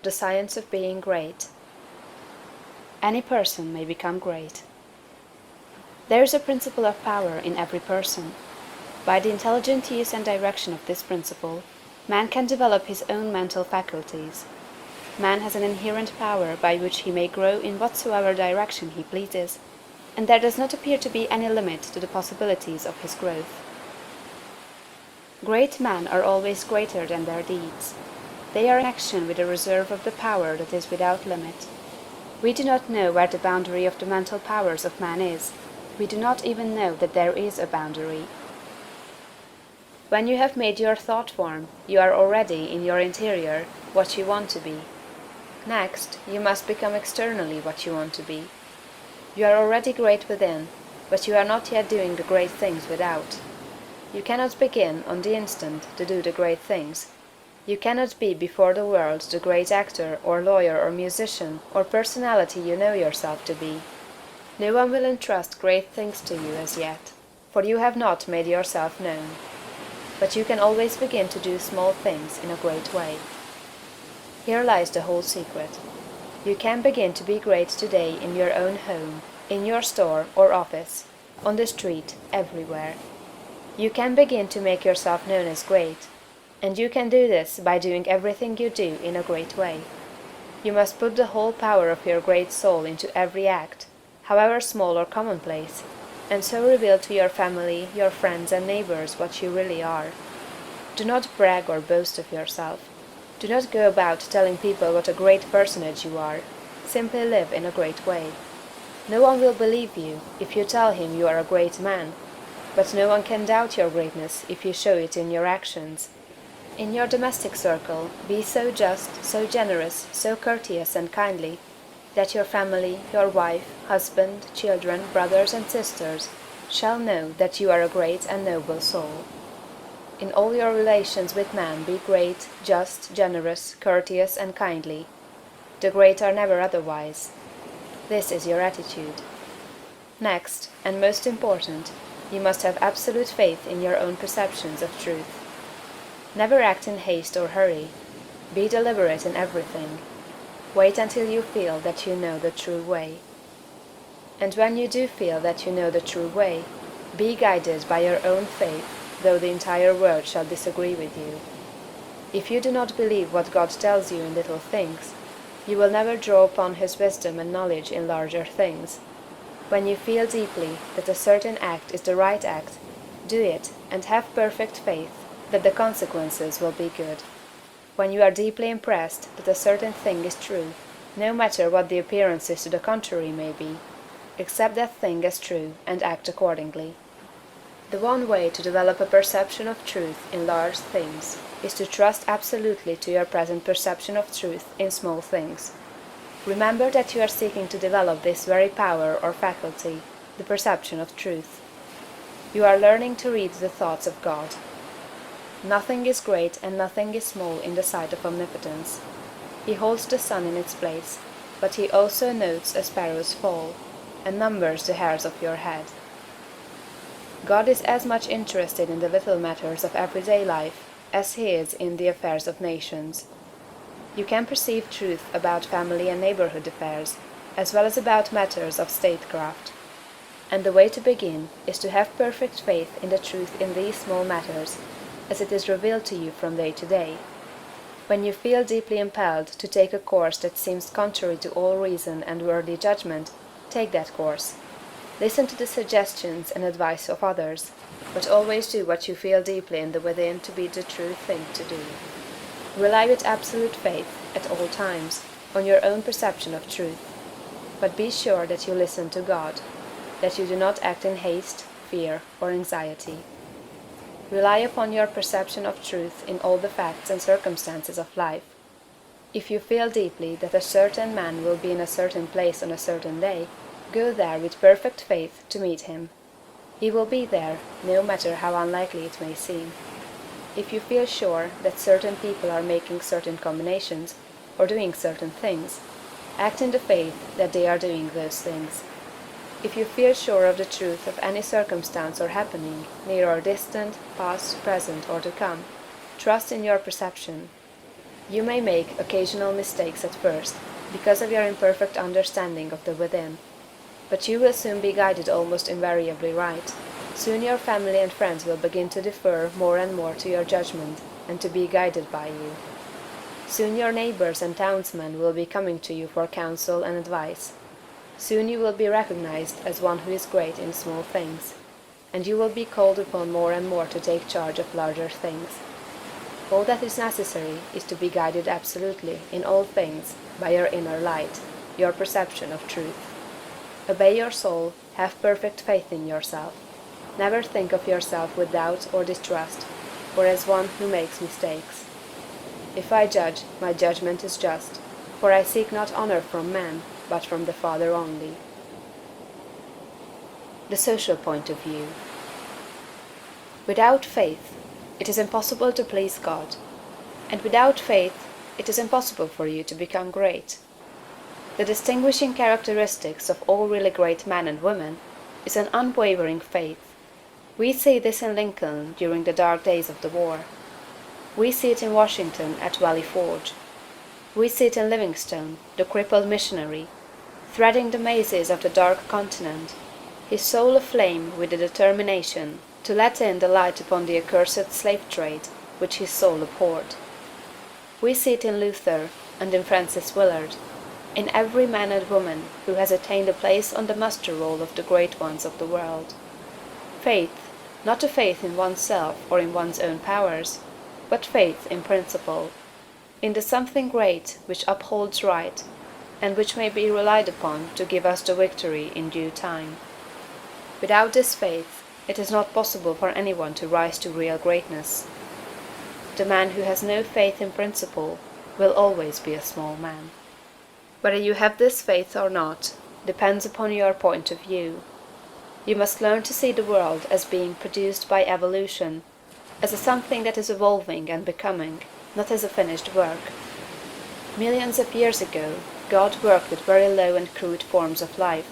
The Science of Being Great. Any person may become great. There is a principle of power in every person. By the intelligent use and direction of this principle, man can develop his own mental faculties. Man has an inherent power by which he may grow in whatsoever direction he pleases, and there does not appear to be any limit to the possibilities of his growth. Great men are always greater than their deeds. They are in action with a reserve of the power that is without limit. We do not know where the boundary of the mental powers of man is. We do not even know that there is a boundary. When you have made your thought form, you are already, in your interior, what you want to be. Next, you must become externally what you want to be. You are already great within, but you are not yet doing the great things without. You cannot begin, on the instant, to do the great things. You cannot be before the world the great actor, or lawyer, or musician, or personality you know yourself to be. No one will entrust great things to you as yet, for you have not made yourself known. But you can always begin to do small things in a great way. Here lies the whole secret. You can begin to be great today in your own home, in your store or office, on the street, everywhere. You can begin to make yourself known as great, and you can do this by doing everything you do in a great way. You must put the whole power of your great soul into every act, however small or commonplace, and so reveal to your family, your friends and neighbors what you really are. Do not brag or boast of yourself. Do not go about telling people what a great personage you are. Simply live in a great way. No one will believe you if you tell him you are a great man, but no one can doubt your greatness if you show it in your actions. In your domestic circle, be so just, so generous, so courteous and kindly, that your family, your wife, husband, children, brothers and sisters, shall know that you are a great and noble soul. In all your relations with men be great, just, generous, courteous and kindly. The great are never otherwise. This is your attitude. Next, and most important, you must have absolute faith in your own perceptions of truth. Never act in haste or hurry. Be deliberate in everything. Wait until you feel that you know the true way. And when you do feel that you know the true way, be guided by your own faith, though the entire world shall disagree with you. If you do not believe what God tells you in little things, you will never draw upon His wisdom and knowledge in larger things. When you feel deeply that a certain act is the right act, do it and have perfect faith that the consequences will be good. When you are deeply impressed that a certain thing is true, no matter what the appearances to the contrary may be, accept that thing as true and act accordingly. The one way to develop a perception of truth in large things is to trust absolutely to your present perception of truth in small things. Remember that you are seeking to develop this very power or faculty, the perception of truth. You are learning to read the thoughts of God. Nothing is great and nothing is small in the sight of omnipotence. He holds the sun in its place, but He also notes a sparrow's fall, and numbers the hairs of your head. God is as much interested in the little matters of everyday life as He is in the affairs of nations. You can perceive truth about family and neighborhood affairs, as well as about matters of statecraft. And the way to begin is to have perfect faith in the truth in these small matters, as it is revealed to you from day to day. When you feel deeply impelled to take a course that seems contrary to all reason and worldly judgment, take that course. Listen to the suggestions and advice of others, but always do what you feel deeply in the within to be the true thing to do. Rely with absolute faith, at all times, on your own perception of truth. But be sure that you listen to God, that you do not act in haste, fear, or anxiety. Rely upon your perception of truth in all the facts and circumstances of life. If you feel deeply that a certain man will be in a certain place on a certain day, go there with perfect faith to meet him. He will be there, no matter how unlikely it may seem. If you feel sure that certain people are making certain combinations, or doing certain things, act in the faith that they are doing those things. If you feel sure of the truth of any circumstance or happening, near or distant, past, present, or to come, trust in your perception. You may make occasional mistakes at first, because of your imperfect understanding of the within, but you will soon be guided almost invariably right. Soon your family and friends will begin to defer more and more to your judgment, and to be guided by you. Soon your neighbors and townsmen will be coming to you for counsel and advice. Soon you will be recognized as one who is great in small things, and you will be called upon more and more to take charge of larger things. All that is necessary is to be guided absolutely, in all things, by your inner light, your perception of truth. Obey your soul, have perfect faith in yourself. Never think of yourself with doubt or distrust, or as one who makes mistakes. If I judge, my judgment is just, for I seek not honor from men, but from the Father only. The social point of view. Without faith, it is impossible to please God, and without faith, it is impossible for you to become great. The distinguishing characteristics of all really great men and women is an unwavering faith. We see this in Lincoln during the dark days of the war. We see it in Washington at Valley Forge. We see it in Livingstone, the crippled missionary, threading the mazes of the dark continent, his soul aflame with the determination to let in the light upon the accursed slave trade which his soul abhorred. We see it in Luther and in Francis Willard, in every man and woman who has attained a place on the muster roll of the great ones of the world. Faith, not a faith in oneself or in one's own powers, but faith in principle, in the something great which upholds right, and which may be relied upon to give us the victory in due time. Without this faith, it is not possible for anyone to rise to real greatness. The man who has no faith in principle will always be a small man. Whether you have this faith or not depends upon your point of view. You must learn to see the world as being produced by evolution, as a something that is evolving and becoming, not as a finished work. Millions of years ago, God worked with very low and crude forms of life,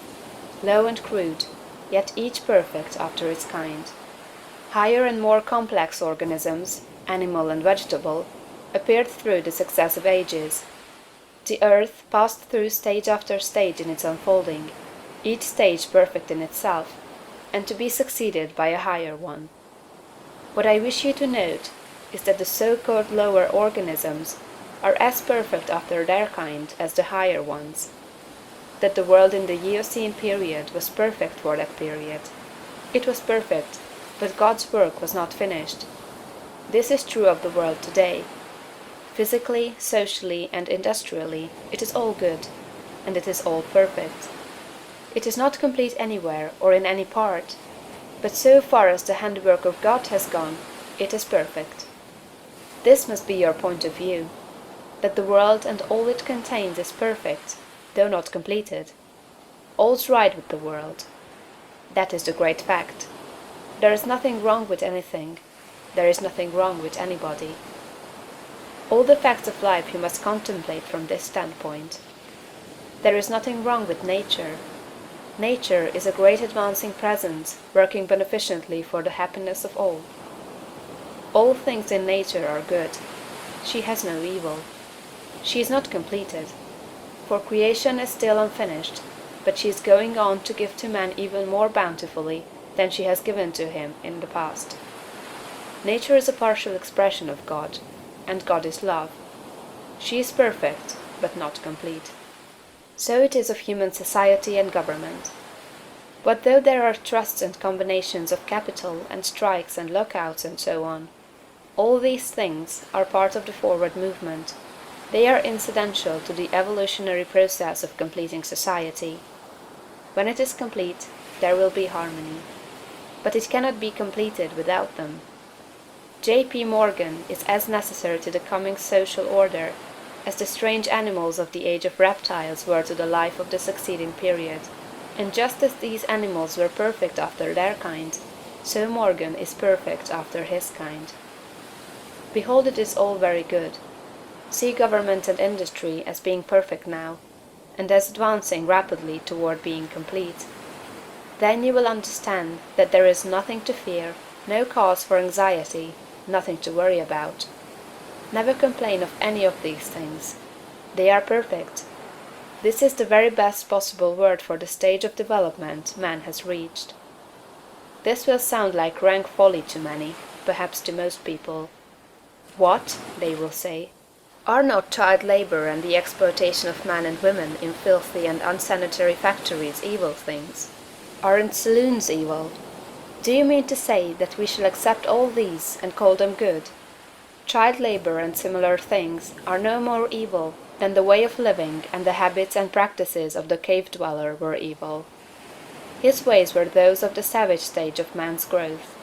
low and crude, yet each perfect after its kind. Higher and more complex organisms, animal and vegetable, appeared through the successive ages. The earth passed through stage after stage in its unfolding, each stage perfect in itself, and to be succeeded by a higher one. What I wish you to note is that the so-called lower organisms are as perfect after their kind as the higher ones. That the world in the Eocene period was perfect for that period. It was perfect, but God's work was not finished. This is true of the world today. Physically, socially, and industrially, it is all good, and it is all perfect. It is not complete anywhere or in any part, but so far as the handiwork of God has gone, it is perfect. This must be your point of view, that the world and all it contains is perfect, though not completed. All's right with the world. That is the great fact. There is nothing wrong with anything. There is nothing wrong with anybody. All the facts of life you must contemplate from this standpoint. There is nothing wrong with nature. Nature is a great advancing presence, working beneficently for the happiness of all. All things in nature are good. She has no evil. She is not completed, for creation is still unfinished, but she is going on to give to man even more bountifully than she has given to him in the past. Nature is a partial expression of God, and God is love. She is perfect, but not complete. So it is of human society and government. But though there are trusts and combinations of capital and strikes and lockouts and so on, all these things are part of the forward movement. They are incidental to the evolutionary process of completing society. When it is complete, there will be harmony. But it cannot be completed without them. J.P. Morgan is as necessary to the coming social order as the strange animals of the age of reptiles were to the life of the succeeding period. And just as these animals were perfect after their kind, so Morgan is perfect after his kind. Behold, it is all very good. See government and industry as being perfect now, and as advancing rapidly toward being complete. Then you will understand that there is nothing to fear, no cause for anxiety, nothing to worry about. Never complain of any of these things. They are perfect. This is the very best possible word for the stage of development man has reached. This will sound like rank folly to many, perhaps to most people. What, they will say, are not child labor and the exploitation of men and women in filthy and unsanitary factories evil things? Aren't saloons evil? Do you mean to say that we shall accept all these and call them good? Child labor and similar things are no more evil than the way of living and the habits and practices of the cave dweller were evil. His ways were those of the savage stage of man's growth,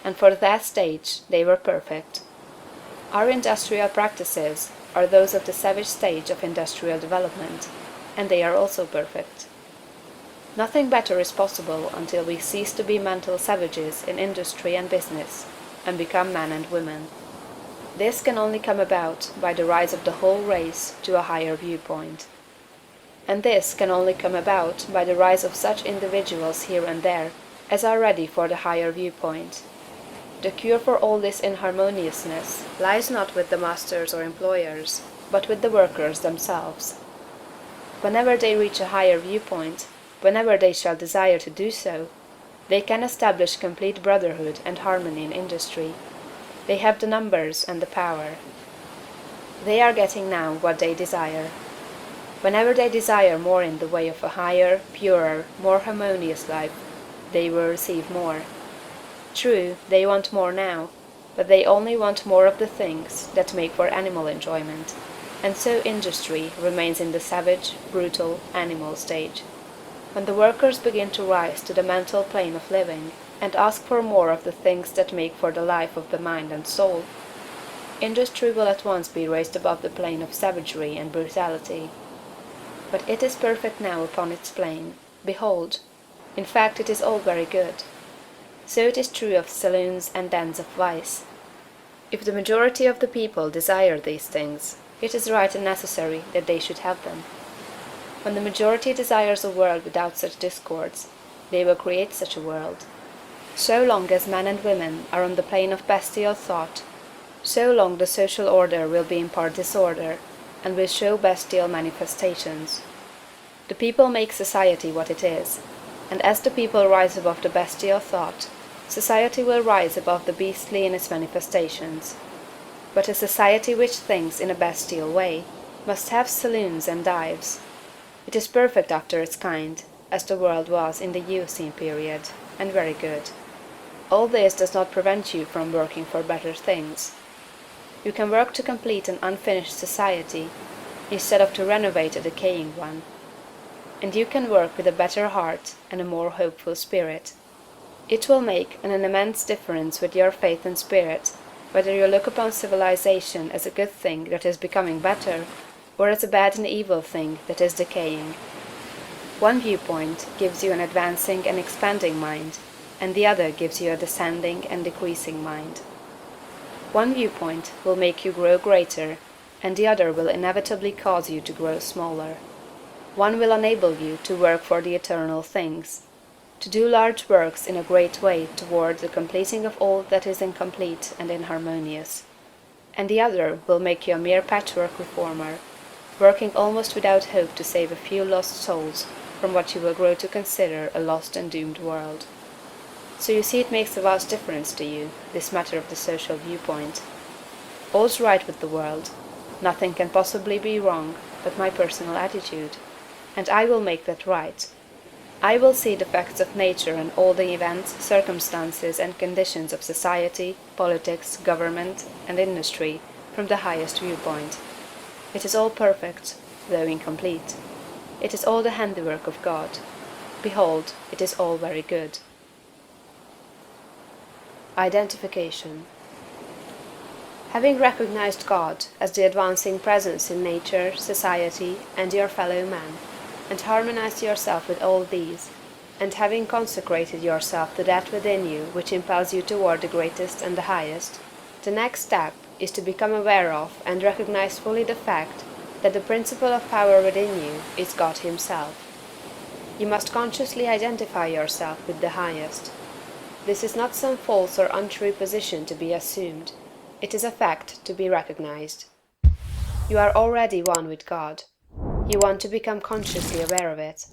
and for that stage they were perfect. Our industrial practices are those of the savage stage of industrial development, and they are also perfect. Nothing better is possible until we cease to be mental savages in industry and business, and become men and women. This can only come about by the rise of the whole race to a higher viewpoint. And this can only come about by the rise of such individuals here and there as are ready for the higher viewpoint. The cure for all this inharmoniousness lies not with the masters or employers, but with the workers themselves. Whenever they reach a higher viewpoint, whenever they shall desire to do so, they can establish complete brotherhood and harmony in industry. They have the numbers and the power. They are getting now what they desire. Whenever they desire more in the way of a higher, purer, more harmonious life, they will receive more. True, they want more now, but they only want more of the things that make for animal enjoyment, and so industry remains in the savage, brutal, animal stage. When the workers begin to rise to the mental plane of living, and ask for more of the things that make for the life of the mind and soul, industry will at once be raised above the plane of savagery and brutality. But it is perfect now upon its plane. Behold! In fact, it is all very good. So it is true of saloons and dens of vice. If the majority of the people desire these things, it is right and necessary that they should have them. When the majority desires a world without such discords, they will create such a world. So long as men and women are on the plane of bestial thought, so long the social order will be in part disorder, and will show bestial manifestations. The people make society what it is, and as the people rise above the bestial thought, society will rise above the beastly in its manifestations. But a society which thinks in a bestial way must have saloons and dives. It is perfect after its kind, as the world was in the Eocene period, and very good. All this does not prevent you from working for better things. You can work to complete an unfinished society, instead of to renovate a decaying one. And you can work with a better heart and a more hopeful spirit. It will make an immense difference with your faith and spirit, whether you look upon civilization as a good thing that is becoming better, or as a bad and evil thing that is decaying. One viewpoint gives you an advancing and expanding mind, and the other gives you a descending and decreasing mind. One viewpoint will make you grow greater, and the other will inevitably cause you to grow smaller. One will enable you to work for the eternal things, to do large works in a great way toward the completing of all that is incomplete and inharmonious, and the other will make you a mere patchwork reformer, working almost without hope to save a few lost souls from what you will grow to consider a lost and doomed world. So you see it makes a vast difference to you, this matter of the social viewpoint. All's right with the world. Nothing can possibly be wrong but my personal attitude, and I will make that right. I will see the facts of nature and all the events, circumstances, and conditions of society, politics, government, and industry from the highest viewpoint. It is all perfect, though incomplete. It is all the handiwork of God. Behold, it is all very good. Identification. Having recognized God as the advancing presence in nature, society, and your fellow men, and harmonized yourself with all these, and having consecrated yourself to that within you which impels you toward the greatest and the highest, the next step is to become aware of and recognize fully the fact that the principle of power within you is God Himself. You must consciously identify yourself with the highest. This is not some false or untrue position to be assumed. It is a fact to be recognized. You are already one with God. You want to become consciously aware of it.